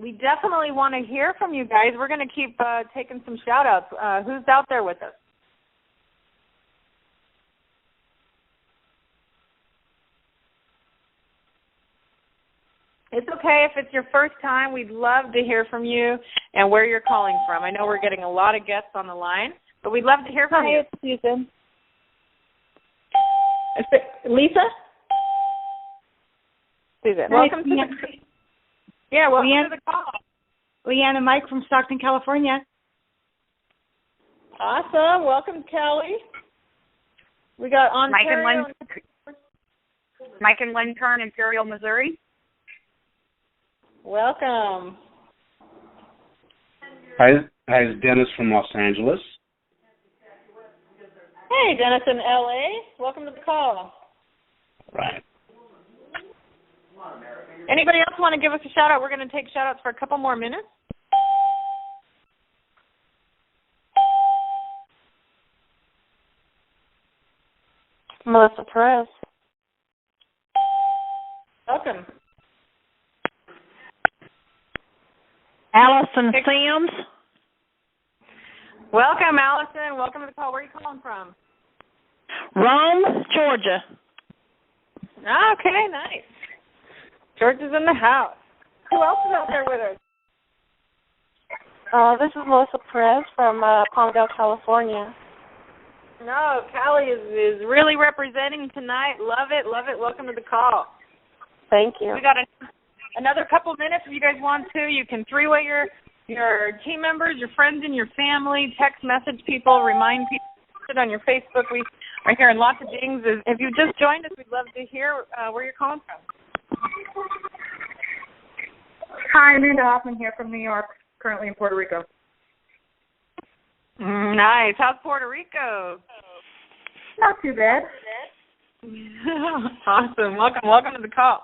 We definitely want to hear from you guys. We're going to keep taking some shout-outs. Who's out there with us? It's okay if it's your first time. We'd love to hear from you and where you're calling from. I know we're getting a lot of guests on the line, but we'd love to hear from you. Hi, it's Susan. Is it Lisa? Susan. Welcome to the call. Leanne and Mike from Stockton, California. Awesome. Welcome, Kelly. We got Ontario. Mike and Lynn Kern, Imperial, Missouri. Welcome. Hi, it's Dennis from Los Angeles. Hey, Dennis in LA. Welcome to the call. Right. Anybody else want to give us a shout out? We're going to take shout outs for a couple more minutes. Melissa Perez. Welcome. Allison Sims. Welcome, Allison. Welcome to the call. Where are you calling from? Rome, Georgia. Okay, nice. Georgia's in the house. Who else is out there with us? This is Melissa Perez from Palmdale, California. No, Callie is really representing tonight. Love it, love it. Welcome to the call. Thank you. We got another couple minutes if you guys want to. You can three-way your team members, your friends, and your family. Text message people, remind people, put it on your Facebook. We are hearing lots of dings. If you just joined us, we'd love to hear where you're calling from. Hi, Amanda Hoffman here from New York, currently in Puerto Rico. Nice. How's Puerto Rico? Not too bad. Awesome. Welcome to the call.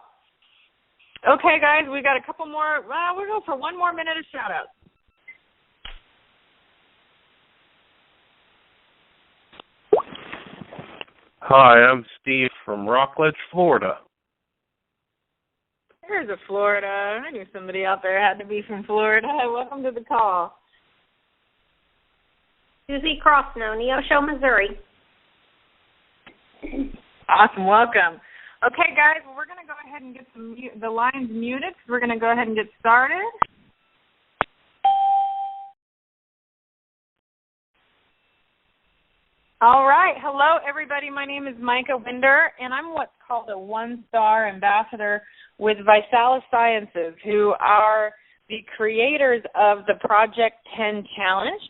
Okay, guys, we got a couple more. We'll go for one more minute of shout-outs. Hi, I'm Steve from Rockledge, Florida. There's a Florida. I knew somebody out there had to be from Florida. Welcome to the call. Susie Crossno, Neosho, Missouri. Awesome. Welcome. Okay, guys, well, we're going to go ahead and get the lines muted. We're going to go ahead and get started. All right. Hello, everybody. My name is Micah Winder, and I'm what's called a one-star ambassador with ViSalus Sciences, who are the creators of the Project 10 Challenge.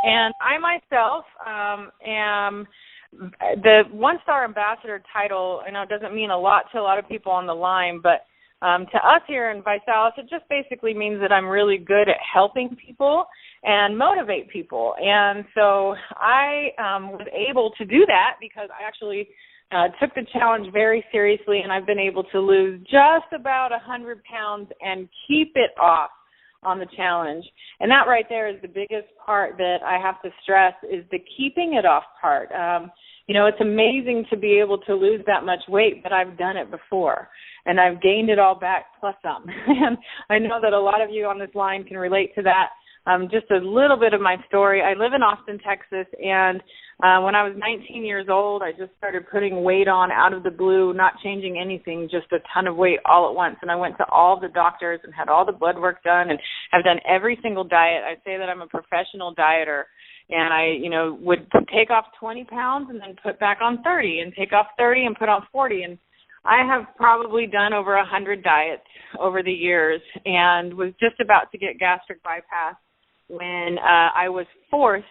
And I myself am the one-star ambassador title. I know it doesn't mean a lot to a lot of people on the line, but to us here in ViSalus, it just basically means that I'm really good at helping people and motivate people. And so I was able to do that because I actually took the challenge very seriously, and I've been able to lose just about 100 pounds and keep it off on the challenge. And that right there is the biggest part that I have to stress is the keeping it off part. It's amazing to be able to lose that much weight, but I've done it before, and I've gained it all back plus some. And I know that a lot of you on this line can relate to that. Just a little bit of my story. I live in Austin, Texas, and when I was 19 years old, I just started putting weight on out of the blue, not changing anything, just a ton of weight all at once. And I went to all the doctors and had all the blood work done and have done every single diet. I say that I'm a professional dieter. And I, would take off 20 pounds and then put back on 30 and take off 30 and put on 40. And I have probably done over 100 diets over the years and was just about to get gastric bypass when I was forced,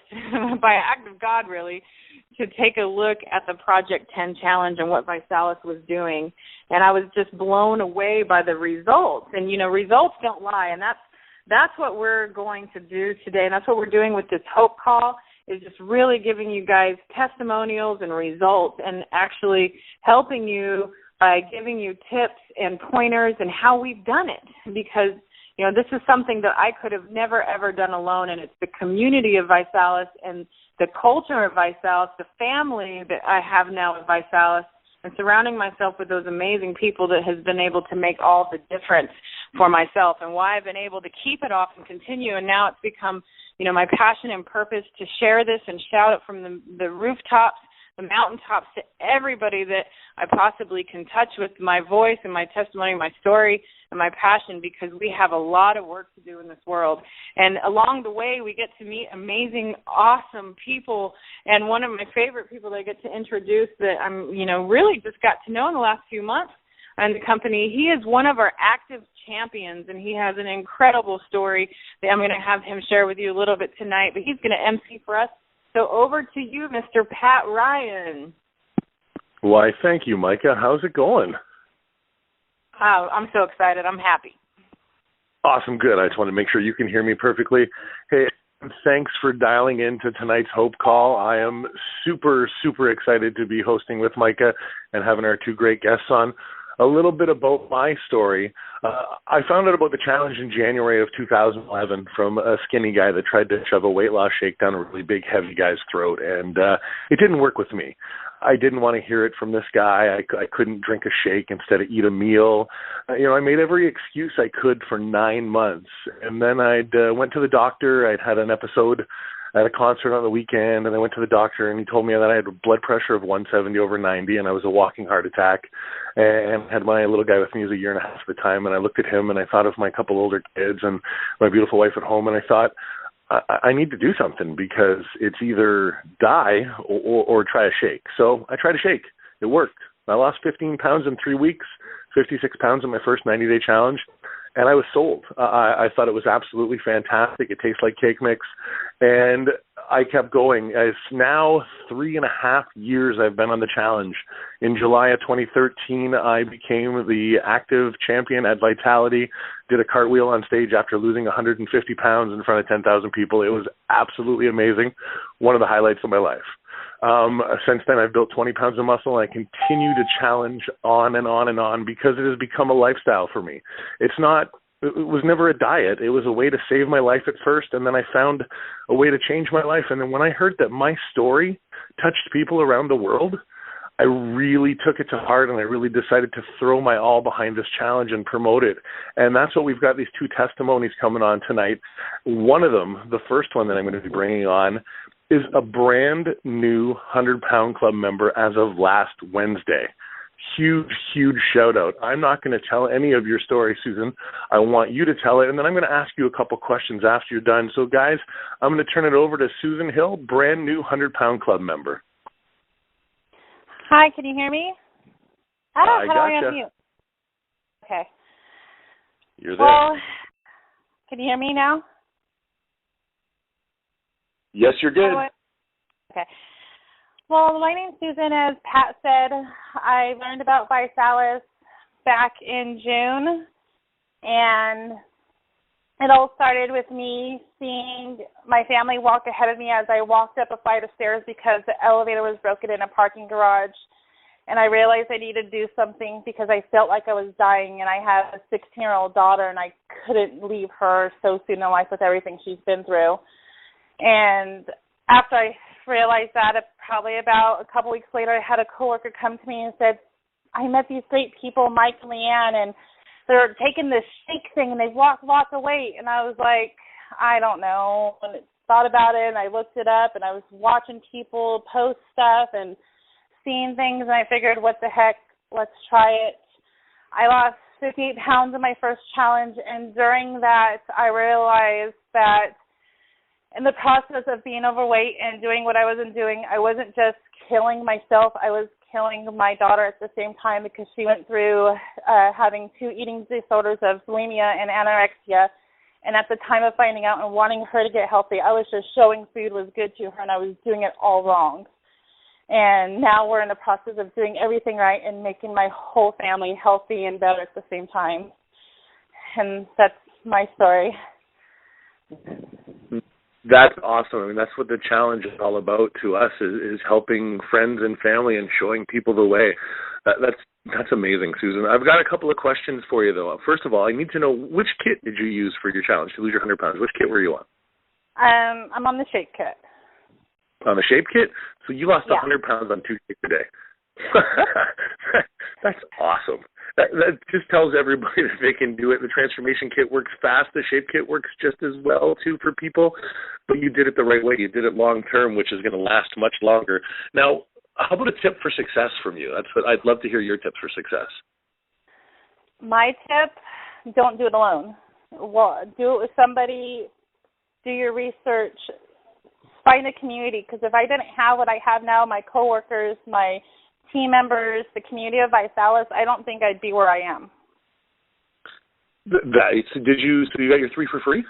by act of God really, to take a look at the Project 10 Challenge and what ViSalus was doing. And I was just blown away by the results. And, results don't lie. And that's what we're going to do today. And that's what we're doing with this Hope Call, is just really giving you guys testimonials and results and actually helping you by giving you tips and pointers and how we've done it. Because this is something that I could have never, ever done alone, and it's the community of ViSalus and the culture of ViSalus, the family that I have now at ViSalus and surrounding myself with those amazing people that has been able to make all the difference for myself, and why I've been able to keep it off and continue. And now it's become, my passion and purpose to share this and shout it from the rooftops, the mountaintops, to everybody that I possibly can touch with my voice and my testimony, my story, and my passion, because we have a lot of work to do in this world. And along the way, we get to meet amazing, awesome people. And one of my favorite people that I get to introduce that I'm, really just got to know in the last few months in the company, he is one of our active champions, and he has an incredible story that I'm going to have him share with you a little bit tonight. But he's going to MC for us. So over to you, Mr. Pat Ryan. Why, thank you, Micah. How's it going? Oh, I'm so excited. I'm happy. Awesome, good. I just want to make sure you can hear me perfectly. Hey, thanks for dialing into tonight's Hope Call. I am super, super excited to be hosting with Micah and having our two great guests on. A little bit about my story. I found out about the challenge in January of 2011 from a skinny guy that tried to shove a weight loss shake down a really big, heavy guy's throat, and it didn't work with me. I didn't want to hear it from this guy. I couldn't drink a shake instead of eat a meal. I made every excuse I could for 9 months, and then I'd went to the doctor. I'd had an episode at a concert on the weekend, and I went to the doctor, and he told me that I had a blood pressure of 170/90, and I was a walking heart attack, and had my little guy with me. He was 1.5 years at the time, and I looked at him, and I thought of my couple older kids and my beautiful wife at home, and I thought, I need to do something, because it's either die or try a shake. So I tried a shake. It worked. I lost 15 pounds in 3 weeks, 56 pounds in my first 90-day challenge, and I was sold. I thought it was absolutely fantastic. It tastes like cake mix, and I kept going. It's now 3.5 years I've been on the challenge. In July of 2013, I became the active champion at Vitality, did a cartwheel on stage after losing 150 pounds in front of 10,000 people. It was absolutely amazing. One of the highlights of my life. Since then, I've built 20 pounds of muscle, and I continue to challenge on and on and on, because it has become a lifestyle for me. It was never a diet. It was a way to save my life at first, and then I found a way to change my life. And then when I heard that my story touched people around the world, I really took it to heart, and I really decided to throw my all behind this challenge and promote it. And that's what we've got, these two testimonies coming on tonight. One of them, the first one that I'm going to be bringing on, is a brand new 100-pound club member as of last Wednesday. Huge, huge shout out. I'm not going to tell any of your story, Susan. I want you to tell it, and then I'm going to ask you a couple questions after you're done. So, guys, I'm going to turn it over to Susan Hill, brand new 100-pound club member. Hi, can you hear me? I How do I gotcha. unmute? Okay. You're there. Well, can you hear me now? Yes, you're good. Okay. Well, my name's Susan. As Pat said, I learned about ViSalus back in June, and it all started with me seeing my family walk ahead of me as I walked up a flight of stairs because the elevator was broken in a parking garage, and I realized I needed to do something because I felt like I was dying, and I have a 16-year-old daughter, and I couldn't leave her so soon in life with everything she's been through. And after I realized that, probably about a couple weeks later, I had a coworker come to me and said, I met these great people, Mike and Leanne, and they're taking this shake thing, and they've lost lots of weight. And I was like, I don't know. And I thought about it, and I looked it up, and I was watching people post stuff and seeing things, and I figured, what the heck, let's try it. I lost 58 pounds in my first challenge, and during that, I realized that in the process of being overweight and doing what I wasn't doing, I wasn't just killing myself, I was killing my daughter at the same time, because she went through having 2 eating disorders of bulimia and anorexia. And at the time of finding out and wanting her to get healthy, I was just showing food was good to her, and I was doing it all wrong. And now we're in the process of doing everything right and making my whole family healthy and better at the same time. And that's my story. That's awesome. I mean, that's what the challenge is all about to us, is helping friends and family and showing people the way. That's amazing, Susan. I've got a couple of questions for you, though. First of all, I need to know, which kit did you use for your challenge to lose your 100 pounds? Which kit were you on? I'm on the shape kit. On the shape kit? So you lost 100 pounds on 2 shakes a day. That's awesome. That just tells everybody that they can do it. The transformation kit works fast. The shape kit works just as well, too, for people. But you did it the right way. You did it long term, which is going to last much longer. Now, how about a tip for success from you? That's what I'd love to hear your tips for success. My tip, don't do it alone. Well, do it with somebody, do your research, find a community, because if I didn't have what I have now, my coworkers, my team members, the community of ViSalus, I don't think I'd be where I am. So you got your 3 for free?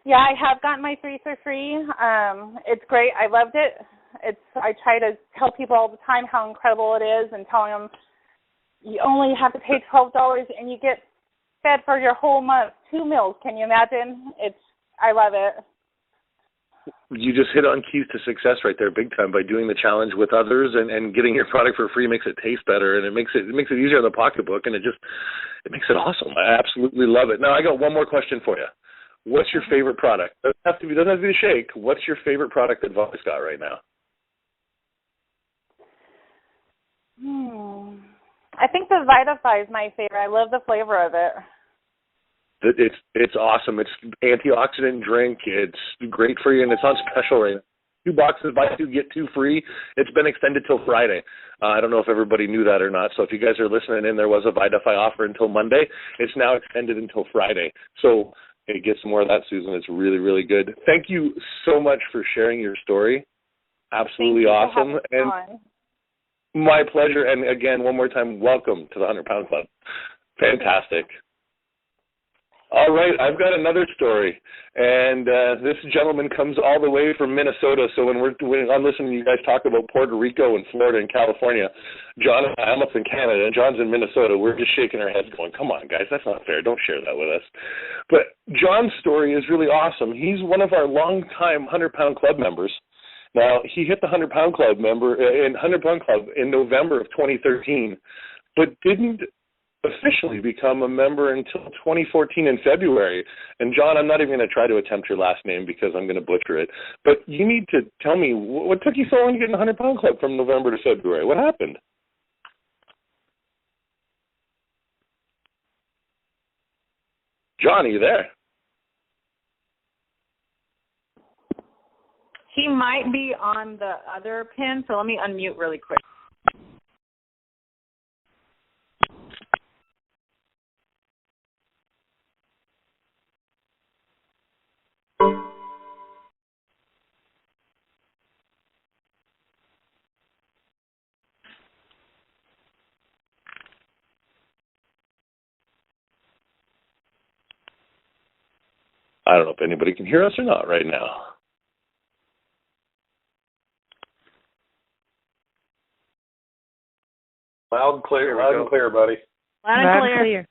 Yeah, I have gotten my 3 for free. It's great. I loved it. I try to tell people all the time how incredible it is, and telling them you only have to pay $12 and you get fed for your whole month, 2 meals. Can you imagine? I love it. You just hit on keys to success right there big time by doing the challenge with others, and getting your product for free makes it taste better, and it makes it easier in the pocketbook, and it makes it awesome. I absolutely love it. Now I got one more question for you. What's your favorite product? Doesn't have to be the shake. What's your favorite product that Vi's got right now? I think the VitaFi is my favorite. I love the flavor of it. It's awesome. It's antioxidant drink. It's great for you, and it's on special right now. 2 boxes, buy 2, get 2 free. It's been extended till Friday. I don't know if everybody knew that or not. So if you guys are listening in, there was a VitaFi offer until Monday. It's now extended until Friday. So hey, get some more of that, Susan. It's really, really good. Thank you so much for sharing your story. Absolutely awesome. And my pleasure. And again, one more time, welcome to the 100 Pound Club. Fantastic. All right, I've got another story, and this gentleman comes all the way from Minnesota. So when I'm listening to you guys talk about Puerto Rico and Florida and California, John and I'm up in Canada, and John's in Minnesota. We're just shaking our heads going, come on, guys, that's not fair. Don't share that with us. But John's story is really awesome. He's one of our longtime 100 Pound Club members. Now, he hit the 100 Pound Club in November of 2013, but didn't officially become a member until 2014 in February. And John, I'm not even going to try to attempt your last name because I'm going to butcher it. But you need to tell me, what took you so long to get in the 100 Pound Club from November to February? What happened? John, are you there? He might be on the other pin, so let me unmute really quick. I don't know if anybody can hear us or not right now. Loud and clear, buddy. Loud and clear.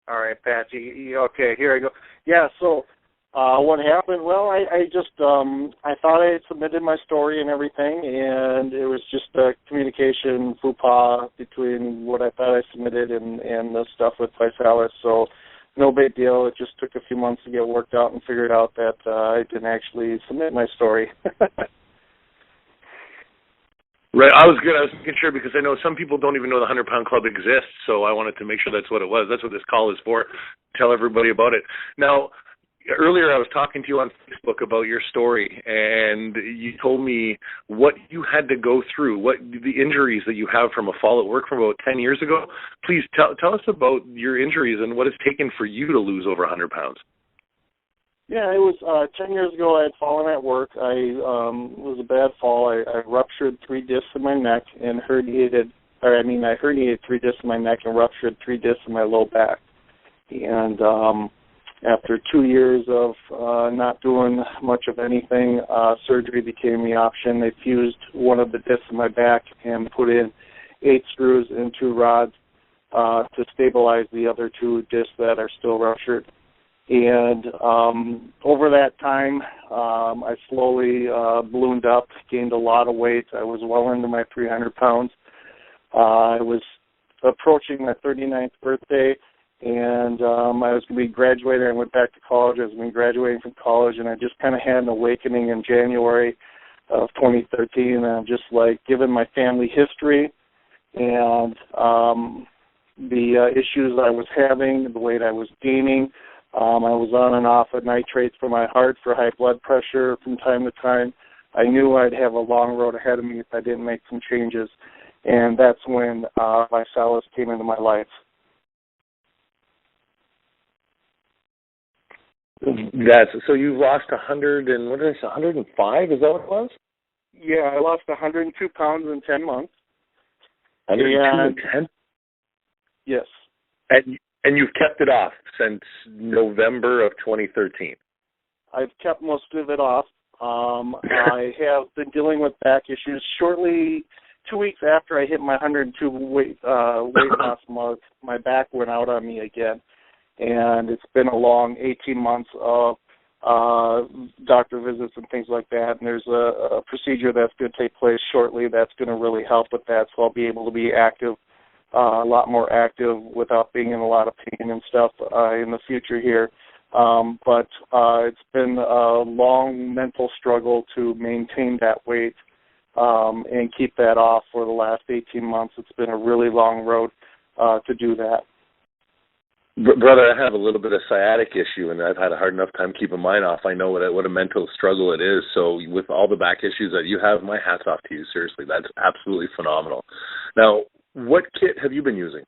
All right, Patsy. Okay, here I go. Yeah, so what happened? Well, I just I thought I had submitted my story and everything, and it was just a communication faux pas between what I thought I submitted and the stuff with ViSalus. So no big deal. It just took a few months to get worked out and figured out that I didn't actually submit my story. Right, I was making sure because I know some people don't even know the 100 Pound Club exists, so I wanted to make sure that's what it was. That's what this call is for, tell everybody about it. Now, earlier I was talking to you on Facebook about your story, and you told me what you had to go through, what the injuries that you have from a fall at work from about 10 years ago. Please tell us about your injuries and what it's taken for you to lose over 100 pounds. Yeah, it was 10 years ago I had fallen at work. It was a bad fall. I ruptured 3 discs in my neck and I herniated 3 discs in my neck and ruptured 3 discs in my low back. And after 2 years of not doing much of anything, surgery became the option. They fused one of the discs in my back and put in 8 screws and 2 rods to stabilize the other 2 discs that are still ruptured. And over that time, I slowly ballooned up, gained a lot of weight. I was well into my 300 pounds. I was approaching my 39th birthday, and I was going to be graduating. I went back to college. I was going to be graduating from college, and I just kind of had an awakening in January of 2013, and I'm just like, given my family history and the issues I was having, the weight I was gaining, I was on and off of nitrates for my heart for high blood pressure from time to time. I knew I'd have a long road ahead of me if I didn't make some changes, and that's when ViSalus came into my life. So you lost 100 and what did I say, 105? Is that what it was? Yeah, I lost 102 pounds in 10 months. 102 in 10? Yes. And you've kept it off since November of 2013. I've kept most of it off. I have been dealing with back issues. Shortly, 2 weeks after I hit my 102 weight loss mark, my back went out on me again. And it's been a long 18 months of doctor visits and things like that. And there's a procedure that's going to take place shortly that's going to really help with that. So I'll be able to be active, a lot more active without being in a lot of pain and stuff in the future here. But it's been a long mental struggle to maintain that weight and keep that off for the last 18 months. It's been a really long road to do that. Brother, I have a little bit of sciatic issue, and I've had a hard enough time keeping mine off. I know what a mental struggle it is. So with all the back issues that you have, my hat's off to you. Seriously, that's absolutely phenomenal. Now, what kit have you been using?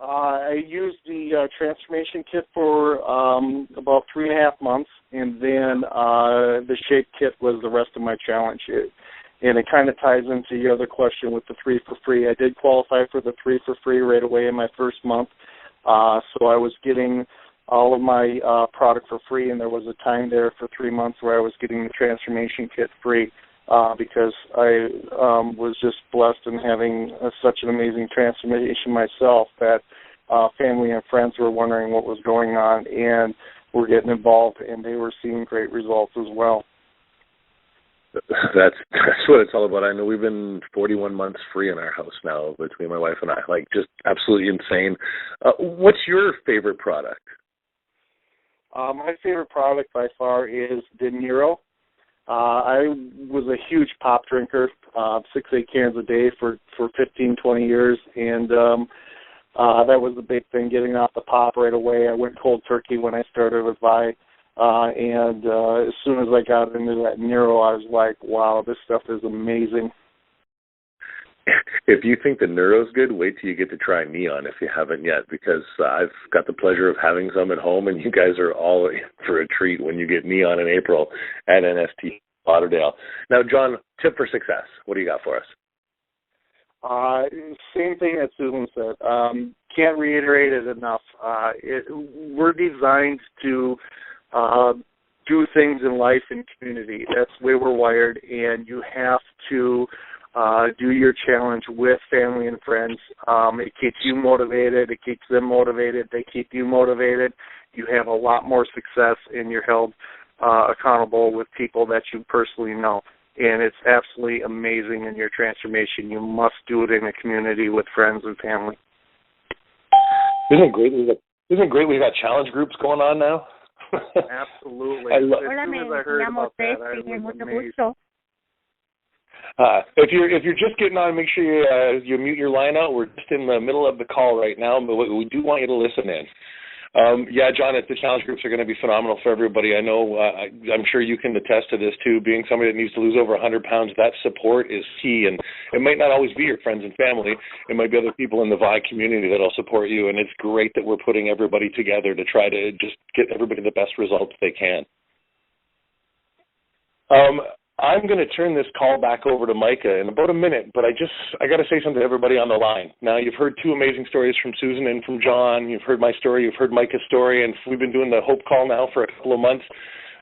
I used the transformation kit for about 3.5 months, and then the shape kit was the rest of my challenge. And it kind of ties into the other question with the 3 for free. I did qualify for the 3 for free right away in my first month. So I was getting all of my product for free, and there was a time there for 3 months where I was getting the transformation kit free because I was just blessed in having such an amazing transformation myself that family and friends were wondering what was going on and were getting involved, and they were seeing great results as well. That's what it's all about. I know we've been 41 months free in our house now between my wife and I. Like, just absolutely insane. What's your favorite product? My favorite product by far is De Niro. I was a huge pop drinker, 6-8 cans a day for 15, 20 years, and that was the big thing, getting off the pop right away. I went cold turkey when I started with Vi. And as soon as I got into that Nero, I was like, wow, this stuff is amazing. If you think the Neuro's good, wait till you get to try Neon if you haven't yet, because I've got the pleasure of having some at home, and you guys are all in for a treat when you get Neon in April at NST Lauderdale. Now, John, tip for success. What do you got for us? Same thing that Susan said. Can't reiterate it enough. We're designed to do things in life and community. That's the way we're wired, and you have to do your challenge with family and friends. It keeps you motivated. It keeps them motivated. They keep you motivated. You have a lot more success, and you're held accountable with people that you personally know. And it's absolutely amazing in your transformation. You must do it in a community with friends and family. Isn't it great we've got challenge groups going on now? Absolutely. As soon as I heard about that, I was amazed. If you're just getting on, make sure you mute your line out. We're just in the middle of the call right now, but we do want you to listen in. Yeah, John, the challenge groups are going to be phenomenal for everybody. I know, I'm sure you can attest to this too. Being somebody that needs to lose over 100 pounds, that support is key. And it might not always be your friends and family. It might be other people in the VI community that'll support you. And it's great that we're putting everybody together to try to just get everybody the best results they can. I'm going to turn this call back over to Micah in about a minute, but I got to say something to everybody on the line. Now, you've heard 2 amazing stories from Susan and from John. You've heard my story. You've heard Micah's story, and we've been doing the Hope Call now for a couple of months.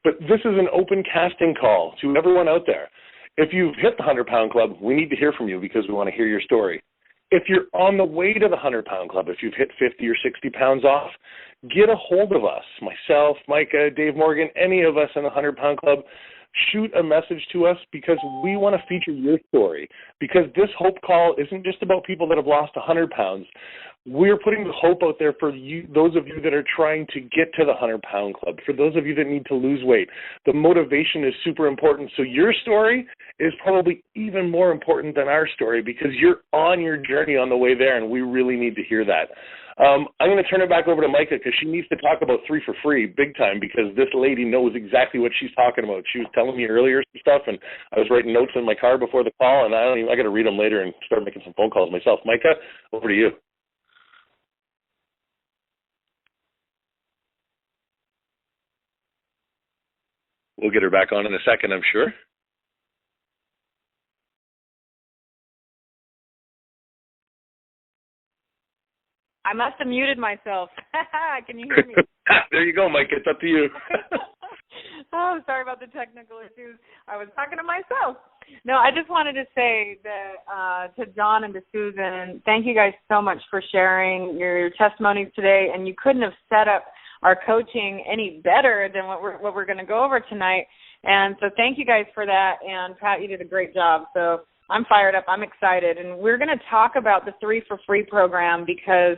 But this is an open casting call to everyone out there. If you've hit the 100-pound club, we need to hear from you because we want to hear your story. If you're on the way to the 100-pound club, if you've hit 50 or 60 pounds off, get a hold of us, myself, Micah, Dave Morgan, any of us in the 100-pound club. shoot a message to us, because we want to feature your story. Because this hope call isn't just about people that have lost 100 pounds. We're putting the hope out there for you, those of you that are trying to get to the 100-pound club, for those of you that need to lose weight. The motivation is super important. So your story is probably even more important than our story, because you're on your journey on the way there, and we really need to hear that. I'm going to turn it back over to Micah, because she needs to talk about 3 for Free big time, because this lady knows exactly what she's talking about. She was telling me earlier some stuff, and I was writing notes in my car before the call, and I got to read them later and start making some phone calls myself. Micah, over to you. We'll get her back on in a second, I'm sure. I must have muted myself. Can you hear me? There you go, Mike. It's up to you. Oh, sorry about the technical issues. I was talking to myself. No, I just wanted to say that to John and to Susan, thank you guys so much for sharing your testimonies today. And you couldn't have set up our coaching any better than what we're going to go over tonight. And so thank you guys for that. And Pat, you did a great job. So I'm fired up. I'm excited. And we're going to talk about the 3 for Free program, because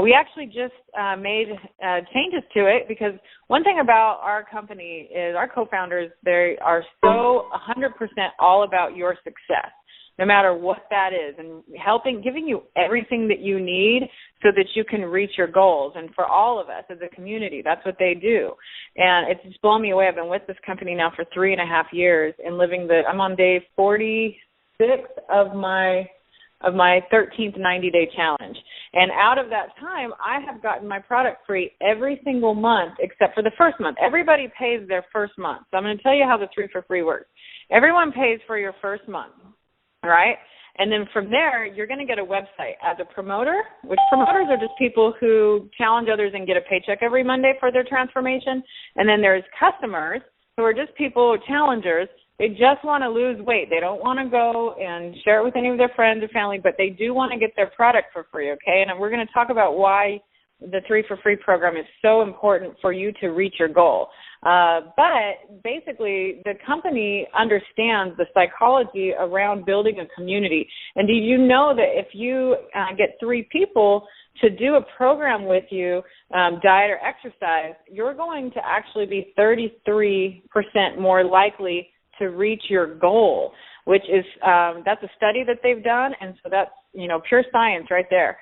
we actually just made changes to it, because one thing about our company is our co-founders, they are so 100% all about your success, no matter what that is, and giving you everything that you need so that you can reach your goals. And for all of us as a community, that's what they do. And it's just blown me away. I've been with this company now for 3.5 years, and I'm on day 46 of my 13th 90-day challenge. And out of that time, I have gotten my product free every single month except for the first month. Everybody pays their first month. So I'm going to tell you how the 3 for Free works. Everyone pays for your first month, all right? And then from there, you're going to get a website as a promoter, which promoters are just people who challenge others and get a paycheck every Monday for their transformation. And then there's customers who are just people, challengers. They just want to lose weight. They don't want to go and share it with any of their friends or family, but they do want to get their product for free, okay? And we're going to talk about why the 3 for Free program is so important for you to reach your goal. But basically, the company understands the psychology around building a community. And did you know that if you get 3 people to do a program with you, diet or exercise, you're going to actually be 33% more likely to reach your goal, which is that's a study that they've done, and so that's pure science right there.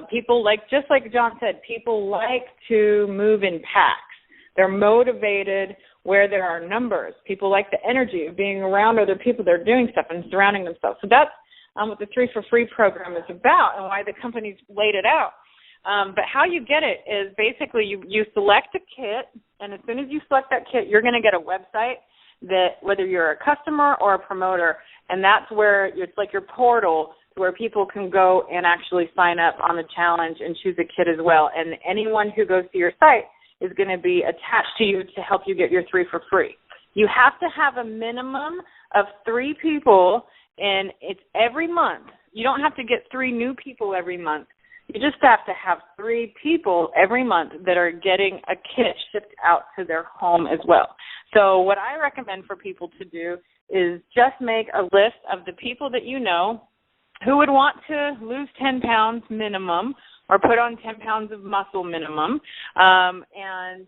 People just like John said, people like to move in packs. They're motivated where there are numbers. People like the energy of being around other people that are doing stuff and surrounding themselves. So that's what the 3 for Free program is about, and why the company's laid it out. But how you get it is basically you select a kit, and as soon as you select that kit, you're going to get a website that whether you're a customer or a promoter, and that's where it's like your portal where people can go and actually sign up on the challenge and choose a kit as well. And anyone who goes to your site is going to be attached to you to help you get your 3 for Free. You have to have a minimum of 3 people, and it's every month. You don't have to get 3 new people every month. You just have to have 3 people every month that are getting a kit shipped out to their home as well. So what I recommend for people to do is just make a list of the people that you know who would want to lose 10 pounds minimum or put on 10 pounds of muscle minimum. And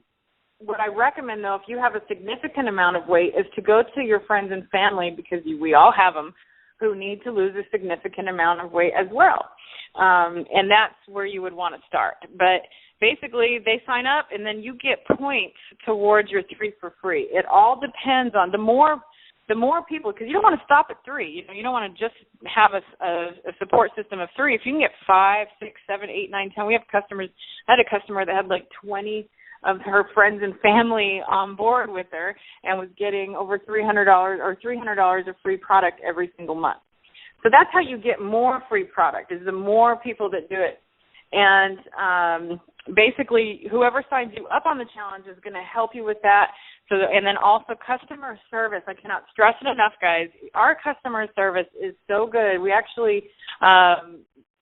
what I recommend, though, if you have a significant amount of weight, is to go to your friends and family, because we all have them, who need to lose a significant amount of weight as well. And that's where you would want to start. But basically, they sign up, and then you get points towards your 3 for Free. It all depends on the more people, because you don't want to stop at 3. You don't want to just have a support system of 3. If you can get 5, 6, 7, 8, 9, 10, we have customers. I had a customer that had like 20 of her friends and family on board with her and was getting over $300 or $300 of free product every single month. So that's how you get more free product, is the more people that do it. And basically, whoever signs you up on the challenge is going to help you with that. And then also customer service. I cannot stress it enough, guys. Our customer service is so good. We actually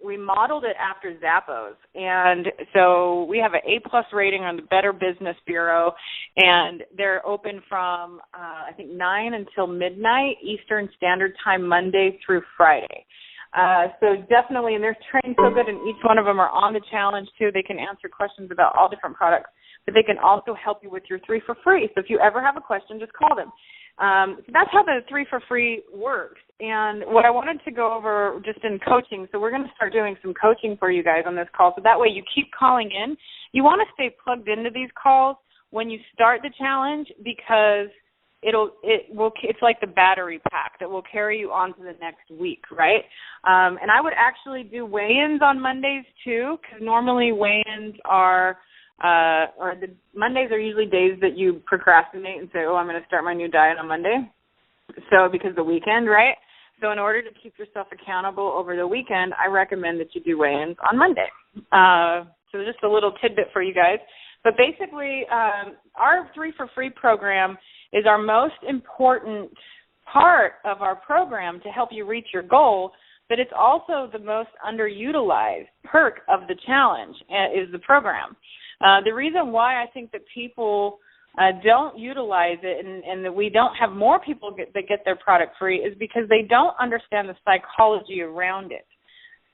modeled it after Zappos, and so we have an A+ rating on the Better Business Bureau, and they're open from I think 9 until midnight Eastern Standard Time, Monday through Friday. So definitely, and they're trained so good, and each one of them are on the challenge too. They can answer questions about all different products, but they can also help you with your 3 for free. So if you ever have a question, just call them. So that's how the 3 for free works. And what I wanted to go over just in coaching, so we're going to start doing some coaching for you guys on this call, so that way you keep calling in. You want to stay plugged into these calls when you start the challenge, because it's like the battery pack that will carry you on to the next week, right? And I would actually do weigh-ins on Mondays too, because normally weigh-ins are Mondays are usually days that you procrastinate and say, oh, I'm going to start my new diet on Monday. So because the weekend, right? So in order to keep yourself accountable over the weekend, I recommend that you do weigh-ins on Monday. So just a little tidbit for you guys. But basically, our 3 for free program is our most important part of our program to help you reach your goal, but it's also the most underutilized perk of the challenge is the program. The reason why I think that people don't utilize it and that we don't have more people that get their product free is because they don't understand the psychology around it.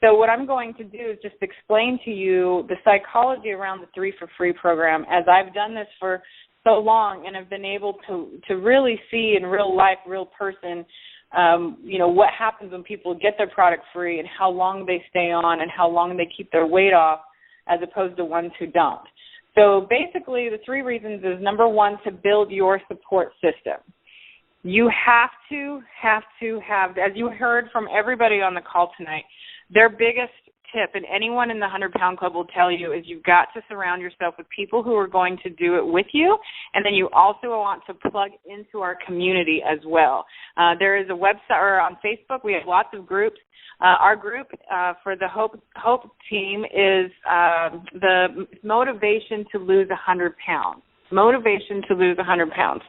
So what I'm going to do is just explain to you the psychology around the 3 for free program, as I've done this for so long and have been able to really see in real life, real person, what happens when people get their product free and how long they stay on and how long they keep their weight off as opposed to ones who don't. So basically the 3 reasons is, number 1, to build your support system. You have to have, as you heard from everybody on the call tonight, their biggest tip, and anyone in the 100-Pound Club will tell you, is you've got to surround yourself with people who are going to do it with you, and then you also want to plug into our community as well. There is a website, or on Facebook, we have lots of groups. Our group for the Hope team is the Motivation to Lose 100 Pounds. Motivation to Lose 100 Pounds.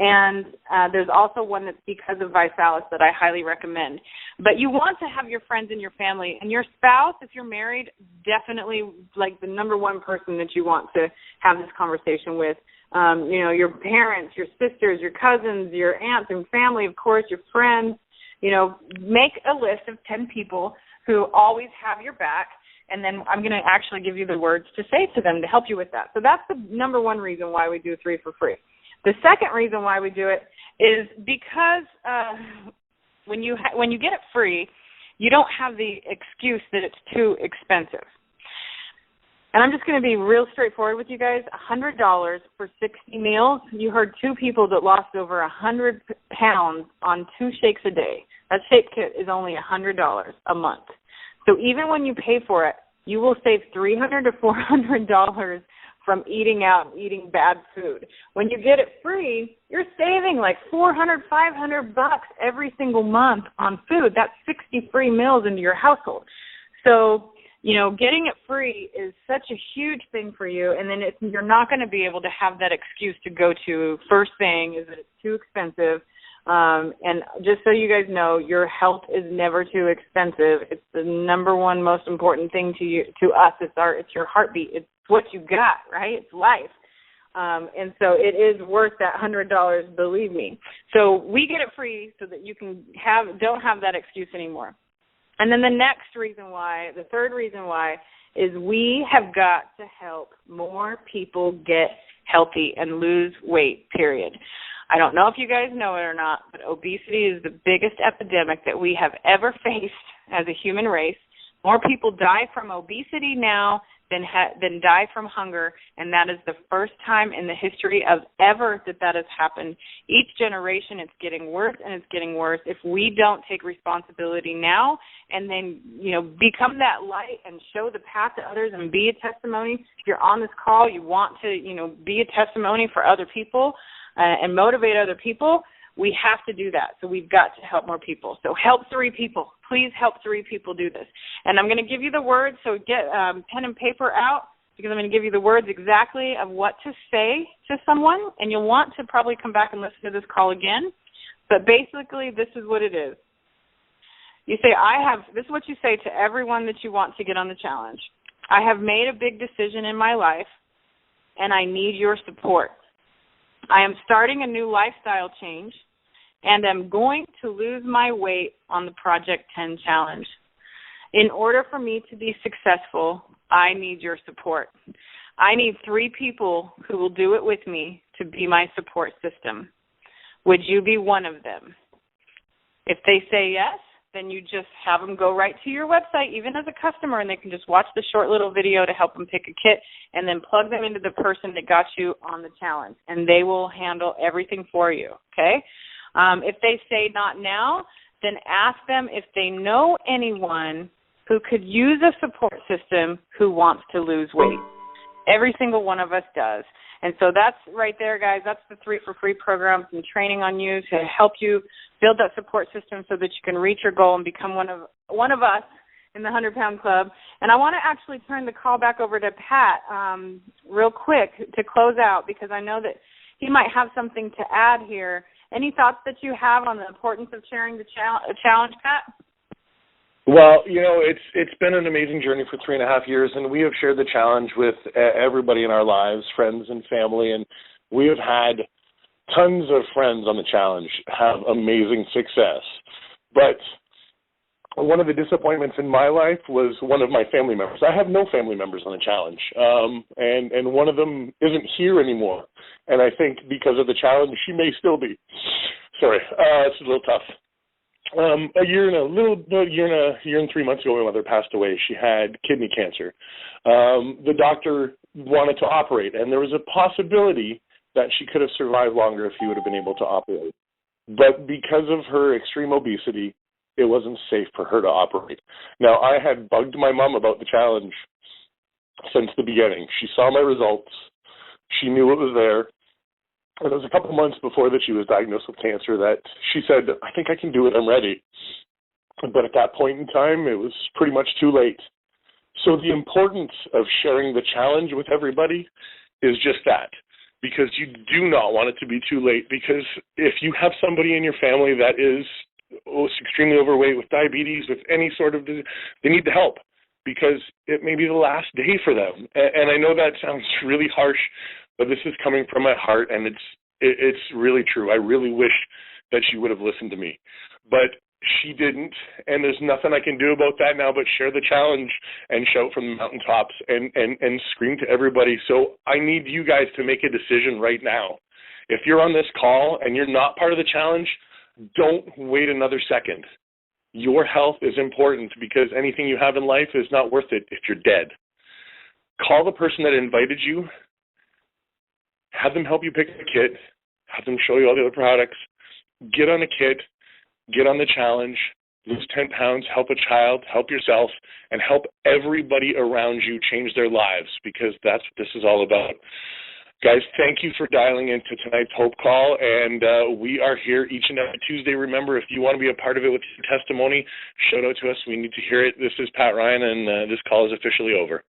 And there's also one that's Because of ViSalus that I highly recommend. But you want to have your friends and your family. And your spouse, if you're married, definitely like the number 1 person that you want to have this conversation with. Your parents, your sisters, your cousins, your aunts and family, of course, your friends. Make a list of 10 people who always have your back. And then I'm going to actually give you the words to say to them to help you with that. So that's the number 1 reason why we do 3 for free. The second reason why we do it is because when you get it free, you don't have the excuse that it's too expensive. And I'm just going to be real straightforward with you guys. $100 for 60 meals. You heard 2 people that lost over 100 pounds on 2 shakes a day. That shake kit is only $100 a month. So even when you pay for it, you will save $300 to $400 from eating out and eating bad food. When you get it free, you're saving like $400, $500 every single month on food. That's 60 free meals into your household. So, getting it free is such a huge thing for you, and then you're not going to be able to have that excuse to go to. First thing is that it's too expensive. And just so you guys know, your health is never too expensive. It's the number 1 most important thing to us. It's your heartbeat. It's what you got, right? It's life. And so it is worth that $100, believe me. So we get it free so that you don't have that excuse anymore. And then the third reason why is we have got to help more people get healthy and lose weight, period. I don't know if you guys know it or not, but obesity is the biggest epidemic that we have ever faced as a human race. More people die from obesity now than die from hunger, and that is the first time in the history of ever that has happened. Each generation, it's getting worse and it's getting worse. If we don't take responsibility now and then, become that light and show the path to others and be a testimony, if you're on this call, you want to, be a testimony for other people and motivate other people, we have to do that. So we've got to help more people. So help 3 people. Please help 3 people do this. And I'm going to give you the words, so get pen and paper out, because I'm going to give you the words exactly of what to say to someone, and you'll want to probably come back and listen to this call again. But basically, this is what it is. You say, this is what you say to everyone that you want to get on the challenge. I have made a big decision in my life, and I need your support. I am starting a new lifestyle change, and I'm going to lose my weight on the Project 10 challenge. In order for me to be successful, I need your support. I need 3 people who will do it with me to be my support system. Would you be one of them? If they say yes, then you just have them go right to your website, even as a customer, and they can just watch the short little video to help them pick a kit and then plug them into the person that got you on the challenge, and they will handle everything for you, okay? If they say not now, then ask them if they know anyone who could use a support system who wants to lose weight. Every single one of us does. And so that's right there, guys. That's the 3 for free programs and training on you to help you build that support system so that you can reach your goal and become one of us in the 100-Pound Club. And I want to actually turn the call back over to Pat real quick to close out, because I know that he might have something to add here. Any thoughts that you have on the importance of sharing the challenge, Pat? Well, it's been an amazing journey for 3.5 years, and we have shared the challenge with everybody in our lives, friends and family, and we have had tons of friends on the challenge have amazing success. But one of the disappointments in my life was one of my family members. I have no family members on the challenge, and one of them isn't here anymore. And I think because of the challenge, she may still be. Sorry, it's a little tough. A year and 3 months ago, my mother passed away. She had kidney cancer. The doctor wanted to operate, and there was a possibility that she could have survived longer if he would have been able to operate. But because of her extreme obesity, it wasn't safe for her to operate. Now, I had bugged my mom about the challenge since the beginning. She saw my results. She knew it was there. And it was a couple months before that she was diagnosed with cancer that she said, I think I can do it, I'm ready. But at that point in time, it was pretty much too late. So the importance of sharing the challenge with everybody is just that, because you do not want it to be too late, because if you have somebody in your family that is extremely overweight with diabetes, with any sort of disease, they need the help, because it may be the last day for them. And I know that sounds really harsh, but this is coming from my heart, and it's really true. I really wish that she would have listened to me. But she didn't, and there's nothing I can do about that now but share the challenge and shout from the mountaintops and scream to everybody. So I need you guys to make a decision right now. If you're on this call and you're not part of the challenge, don't wait another second. Your health is important, because anything you have in life is not worth it if you're dead. Call the person that invited you. Have them help you pick a kit. Have them show you all the other products. Get on a kit. Get on the challenge. Lose 10 pounds. Help a child. Help yourself. And help everybody around you change their lives, because that's what this is all about. Guys, thank you for dialing into tonight's Hope Call. And we are here each and every Tuesday. Remember, if you want to be a part of it with your testimony, shout out to us. We need to hear it. This is Pat Ryan, and this call is officially over.